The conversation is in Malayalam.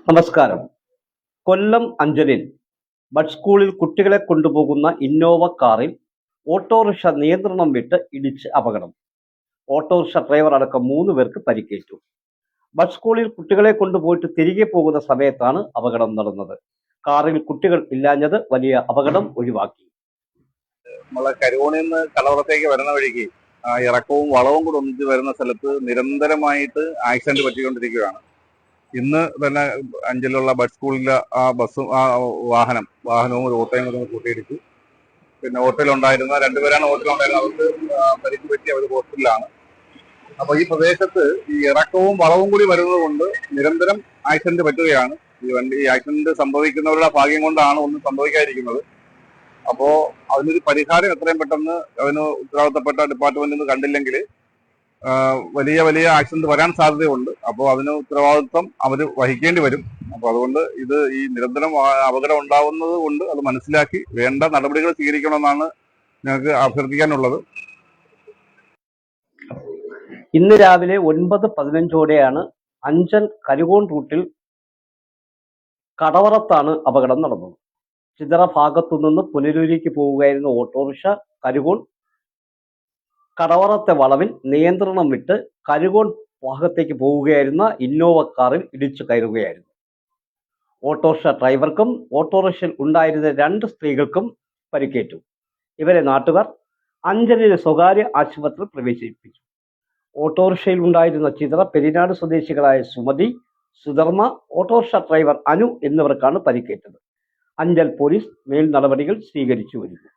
നമസ്കാരം. കൊല്ലം അഞ്ചലിൽ ബഡ് സ്കൂളിൽ കുട്ടികളെ കൊണ്ടുപോകുന്ന ഇന്നോവ കാറിൽ ഓട്ടോറിക്ഷ നിയന്ത്രണം വിട്ട് ഇടിച്ച് അപകടം. ഓട്ടോറിക്ഷ ഡ്രൈവർ അടക്കം 3 പേർക്ക് പരിക്കേറ്റു. ബഡ് സ്കൂളിൽ കുട്ടികളെ കൊണ്ടുപോയിട്ട് തിരികെ പോകുന്ന സമയത്താണ് അപകടം നടന്നത്. കാറിൽ കുട്ടികൾ ഇല്ലാഞ്ഞത് വലിയ അപകടം ഒഴിവാക്കി. നമ്മളെ കരുവോണിൽ നിന്ന് കലവറത്തേക്ക് വരുന്ന വഴിക്ക് ഇറക്കവും വളവും കൂടെ ഒന്നിച്ച് വരുന്ന സ്ഥലത്ത് നിരന്തരമായിട്ട് ആക്സിഡന്റ് പറ്റിക്കൊണ്ടിരിക്കുകയാണ്. ഇന്ന് തന്നെ അഞ്ചലിലുള്ള ബഡ് സ്കൂളിലെ ആ ബസ്സും ആ വാഹനവും ഒരു ഓട്ടോയും കൂടെ കൂട്ടിയിടിച്ചു. പിന്നെ ഓട്ടോയിലുണ്ടായിരുന്ന 2 പേരാണ് ഓട്ടോയിലുണ്ടായിരുന്നത്. അവർക്ക് പരിക്ക് പറ്റി അവർ ഹോസ്പിറ്റലിലാണ്. അപ്പൊ ഈ പ്രദേശത്ത് ഈ ഇറക്കവും വളവും കൂടി വരുന്നത് കൊണ്ട് നിരന്തരം ആക്സിഡന്റ് പറ്റുകയാണ്. ഈ ആക്സിഡന്റ് സംഭവിക്കുന്നവരുടെ ഭാഗ്യം കൊണ്ടാണ് ഒന്നും സംഭവിക്കാതിരിക്കുന്നത്. അപ്പോ അതിനൊരു പരിഹാരം എത്രയും പെട്ടെന്ന് അതിന് ഉത്തരവാദിത്തപ്പെട്ട ഡിപ്പാർട്ട്മെന്റിൽ നിന്ന് കണ്ടില്ലെങ്കിൽ വലിയ വലിയ ആക്സിഡന്റ് വരാൻ സാധ്യതയുണ്ട്. അപ്പോൾ അതിന് ഉത്തരവാദിത്വം അവർ വഹിക്കേണ്ടി വരും. അപ്പോൾ അതുകൊണ്ട് ഈ നിരന്തരം അപകടം ഉണ്ടാവുന്നത് കൊണ്ട് അത് മനസ്സിലാക്കി വേണ്ട നടപടികൾ സ്വീകരിക്കണമെന്നാണ് ഞങ്ങൾക്ക് അഭ്യർത്ഥിക്കാനുള്ളത്. ഇന്ന് രാവിലെ 9:15ഓടെയാണ് അഞ്ചൽ കരുകോൺ റൂട്ടിൽ കടവറത്താണ് അപകടം നടന്നത്. ചിതറ ഭാഗത്തുനിന്ന് പുനലൂരിലേക്ക് പോവുകയായിരുന്ന ഓട്ടോറിക്ഷ കരുകോൺ കടവറത്തെ വളവിൽ നിയന്ത്രണം വിട്ട് കരുകോൺ ഭാഗത്തേക്ക് പോവുകയായിരുന്ന ഇന്നോവ കാറിൽ ഇടിച്ചു കയറുകയായിരുന്നു. ഓട്ടോറിക്ഷ ഡ്രൈവർക്കും ഓട്ടോറിക്ഷയിൽ ഉണ്ടായിരുന്ന 2 സ്ത്രീകൾക്കും പരിക്കേറ്റു. ഇവരെ നാട്ടുകാർ അഞ്ചലിലെ സ്വകാര്യ ആശുപത്രിയിൽ പ്രവേശിപ്പിച്ചു. ഓട്ടോറിക്ഷയിൽ ഉണ്ടായിരുന്ന ചിതറ പെരിനാട് സ്വദേശികളായ സുമതി, സുധർമ്മ, ഓട്ടോറിക്ഷ ഡ്രൈവർ അനു എന്നിവർക്കാണ് പരിക്കേറ്റത്. അഞ്ചൽ പോലീസ് മേൽ നടപടികൾ സ്വീകരിച്ചു വരുന്നു.